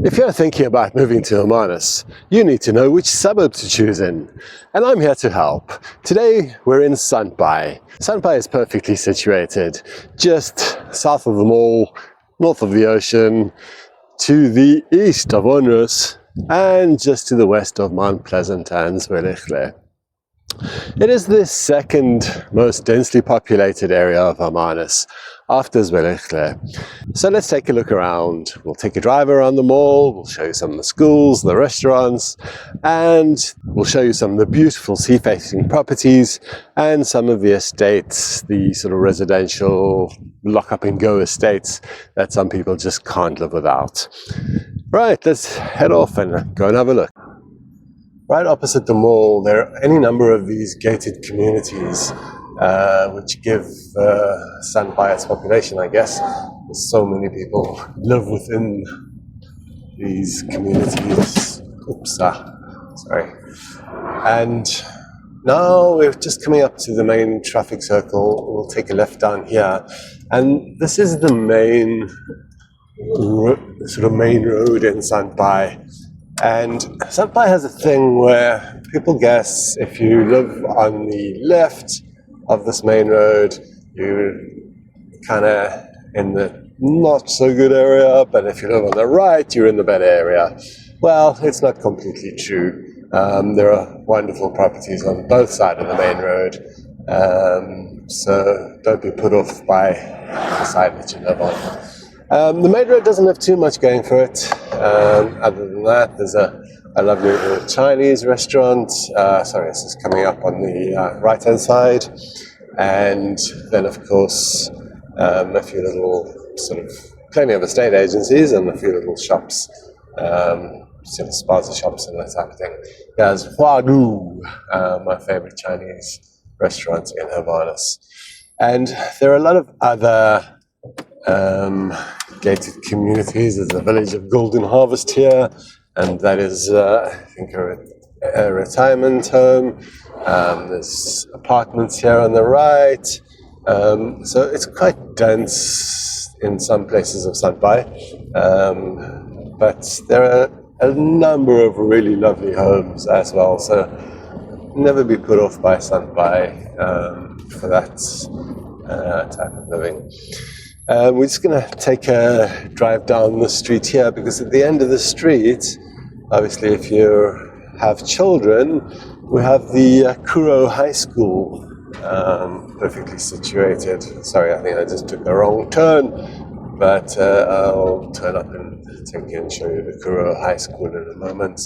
If you're thinking about moving to Hermanus, you need to know which suburb to choose in. And I'm here to help. Today we're in Sandbaai. Sandbaai is perfectly situated, just south of the mall, north of the ocean, to the east of Hermanus, and just to the west of Mount Pleasant and Zwelihle. It is the second most densely populated area of Hermanus after Zwelihle. So let's take a look around. We'll take a drive around the mall, we'll show you some of the schools, the restaurants, and we'll show you some of the beautiful sea-facing properties and some of the estates, the sort of residential lock-up-and-go estates that some people just can't live without. Right, let's head off and go and have a look. Right opposite the mall, there are any number of these gated communities which give Sandbaai its population, I guess. So many people live within these communities. Oops, sorry. And now we're just coming up to the main traffic circle. We'll take a left down here. And this is the main road in Sandbaai. And Sandbaai has a thing where people guess if you live on the left of this main road, you're kind of in the not so good area, but if you live on the right, you're in the better area. Well, it's not completely true. There are wonderful properties on both sides of the main road, so don't be put off by the side that you live on. The main road doesn't have too much going for it. Other than that, there's a lovely little Chinese restaurant. Sorry, this is coming up on the right-hand side. And then, of course, a few little plenty of estate agencies and a few little shops, spaza shops and that type of thing. There's Huadu, my favorite Chinese restaurant in Hermanus. And there are a lot of other gated communities. There's a village of Golden Harvest here, and that is, I think, a retirement home. There's apartments here on the right. So it's quite dense in some places of Sandbaai, but there are a number of really lovely homes as well. So never be put off by Sandbaai for that type of living. We're just going to take a drive down the street here, because at the end of the street, obviously if you have children, we have the Kuro High School, perfectly situated. Sorry, I think I just took the wrong turn, but I'll turn up and take you and show you the Kuro High School in a moment.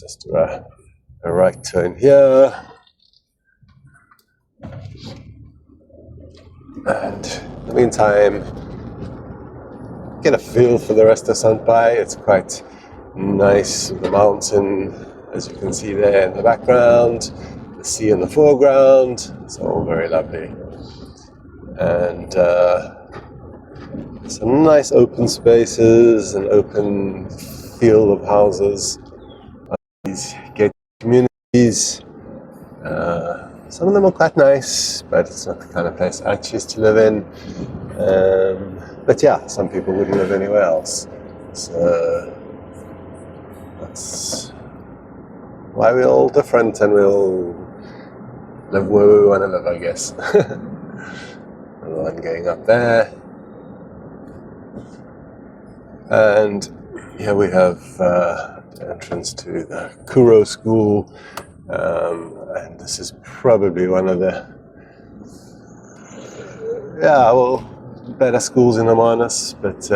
Just do a right turn here. And in the meantime, get a feel for the rest of Sandbaai. It's quite nice. The mountain, as you can see there in the background, the sea in the foreground. It's all very lovely. And some nice open spaces, an open field of houses. These gated communities. Some of them are quite nice, but it's not the kind of place I choose to live in. But yeah, some people wouldn't live anywhere else. So that's why we're all different, and we'll live where we want to live, I guess. Another one going up there. And here we have the entrance to the Kuro School. And this is probably one of the better schools in Hermanus, but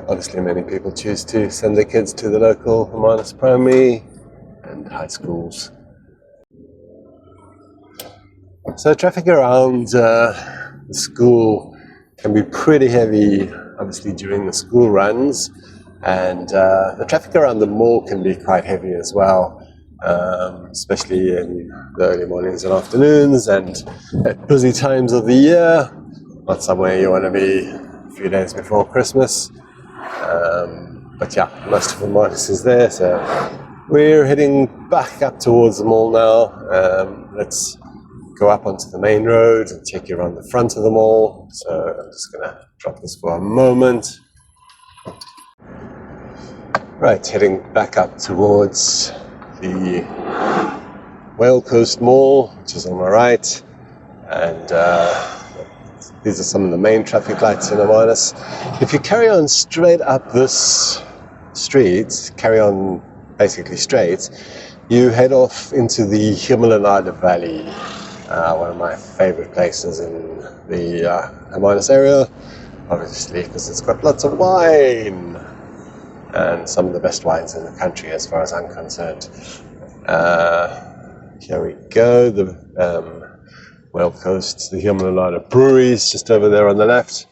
obviously many people choose to send their kids to the local Hermanus primary and high schools. So traffic around the school can be pretty heavy, obviously during the school runs, and the traffic around the mall can be quite heavy as well. Especially in the early mornings and afternoons and at busy times of the year. Not somewhere you want to be a few days before Christmas. But yeah, most of Hermanus is there, so we're heading back up towards the mall now. Let's go up onto the main road and take you around the front of the mall. So I'm just going to drop this for a moment. Right, heading back up towards the Whale Coast Mall, which is on my right, and these are some of the main traffic lights in Hermanus. If you carry on straight up this street, carry on basically straight, you head off into the Hermanus Valley, one of my favorite places in the Hermanus area, obviously because it's got lots of wine and some of the best wines in the country as far as I'm concerned. Here we go, the Whale Coast, the Hermanus Brewery is just over there on the left,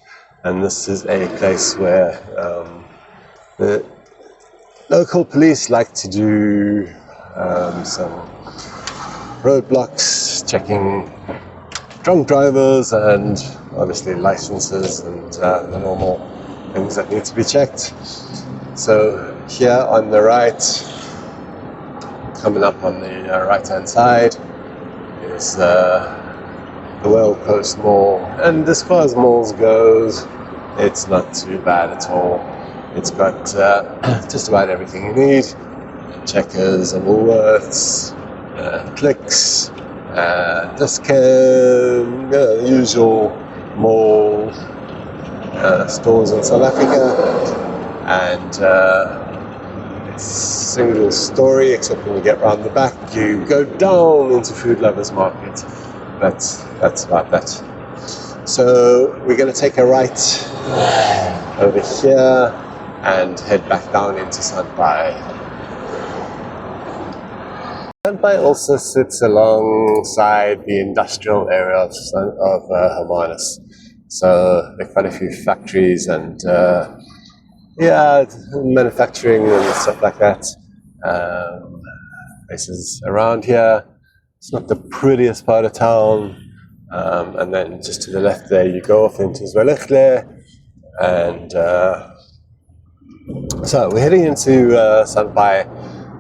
and this is a place where the local police like to do some roadblocks, checking drunk drivers and obviously licenses and the normal things that need to be checked. So here on the right, coming up on the right hand side, is the Whale Coast Mall, and as far as malls goes, it's not too bad at all. It's got just about everything you need: Checkers and Woolworths, Clicks, Discount, the usual mall stores in South Africa, and it's single story, except when you get round the back you go down into Food Lovers Market. But that's about that. So we're going to take a right over here and head back down into Sandbaai. Sandbaai also sits alongside the industrial area of Hermanus. So there are quite a few factories and manufacturing and stuff like that. Places around here. It's not the prettiest part of town. And then just to the left there, you go off into Zwelichle. And so we're heading into Sandbaai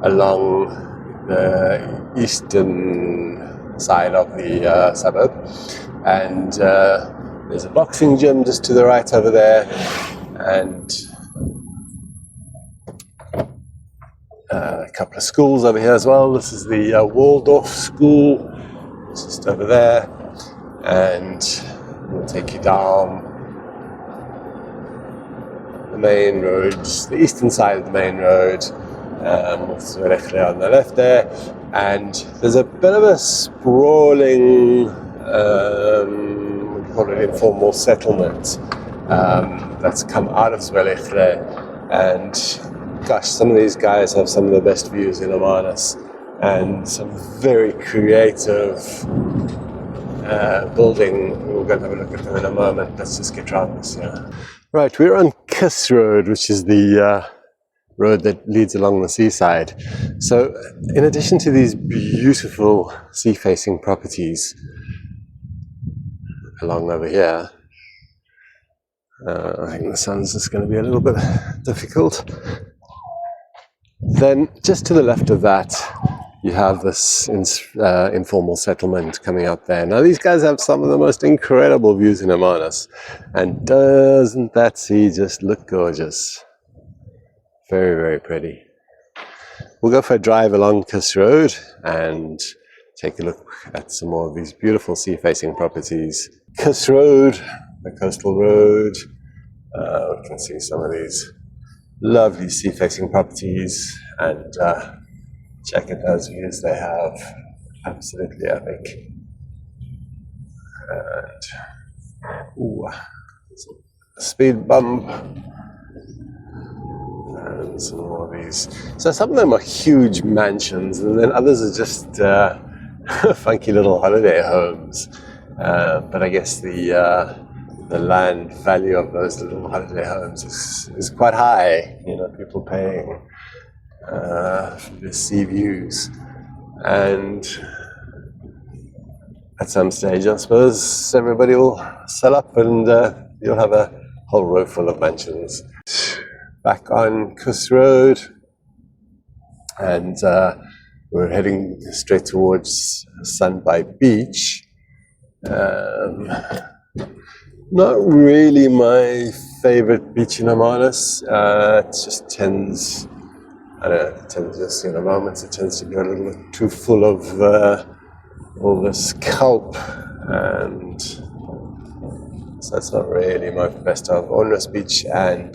along the eastern side of the suburb. And there's a boxing gym just to the right over there. And a couple of schools over here as well. This is the Waldorf School, just over there, and we'll take you down the main road, the eastern side of the main road, with Zwelichle on the left there, and there's a bit of a sprawling, we call it informal settlement, that's come out of Zwelichle, and gosh, some of these guys have some of the best views in Hermanus and some very creative building. We're going to have a look at them in a moment. Let's just get around this here. Right, we're on Kiss Road, which is the road that leads along the seaside. So in addition to these beautiful sea-facing properties along over here, I think the sun's just going to be a little bit difficult. Then just to the left of that, you have this informal settlement coming up there. Now these guys have some of the most incredible views in Hermanus, and doesn't that sea just look gorgeous? Very, very pretty. We'll go for a drive along Kiss Road and take a look at some more of these beautiful sea-facing properties. Kiss Road, the coastal road. We can see some of these lovely sea-facing properties, and check at those views they have. Absolutely epic. And a speed bump. And some more of these. So some of them are huge mansions, and then others are just funky little holiday homes. But I guess the land value of those little holiday homes is quite high. You know, people paying for the sea views. And at some stage, I suppose, everybody will sell up and you'll have a whole row full of mansions. Back on Kiss Road, and we're heading straight towards Sandbaai Beach. Not really my favorite beach in Hermanus. It just tends I don't know, it tends just in the moments it tends to be a little bit too full of all this kelp, and so that's not really my best of. Hermanus Beach and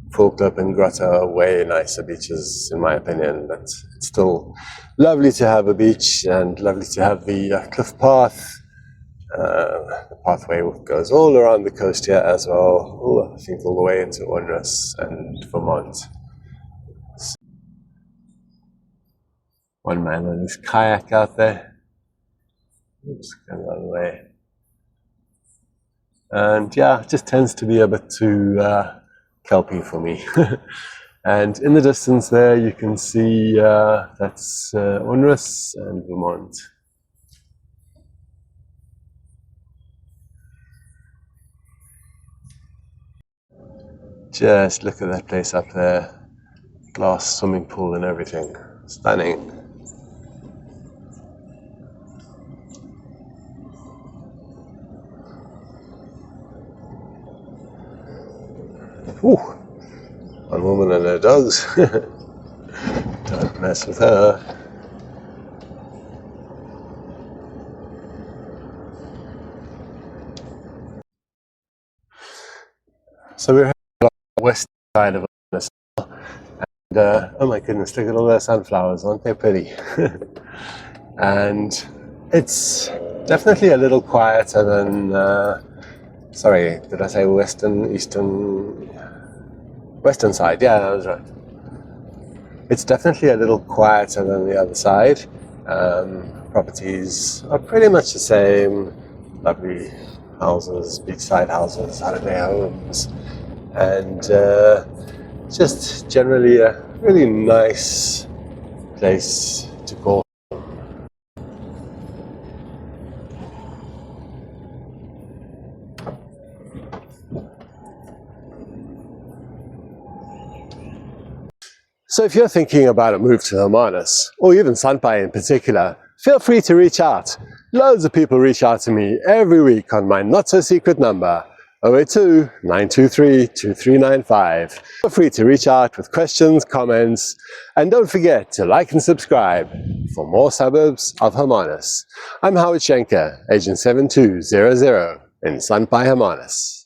Falklip and Grotto are way nicer beaches in my opinion, but it's still lovely to have a beach and lovely to have the cliff path. The pathway goes all around the coast here as well, I think all the way into Hermanus and Vermont. One man on his kayak out there. Oops, going the other way. And yeah, it just tends to be a bit too kelpy for me. And in the distance there you can see that's Hermanus and Vermont. Just look at that place up there. Glass swimming pool and everything. Stunning. Ooh, one woman and her dogs. Don't mess with her. So we're on the west side of Hermanus, and oh my goodness, look at all those sunflowers, aren't they pretty? And it's definitely a little quieter than, sorry, did I say western side? Yeah, that was right. It's definitely a little quieter than the other side. Properties are pretty much the same. Lovely houses, beachside houses, holiday homes, and just generally a really nice place to call. So if you're thinking about a move to Hermanus, or even Sandbaai in particular, feel free to reach out. Loads of people reach out to me every week on my not-so-secret number, 082 923 2395. Feel free to reach out with questions, comments, and don't forget to like and subscribe for more suburbs of Hermanus. I'm Howard Schenker, Agent 7200 in Sandbaai, Hermanus.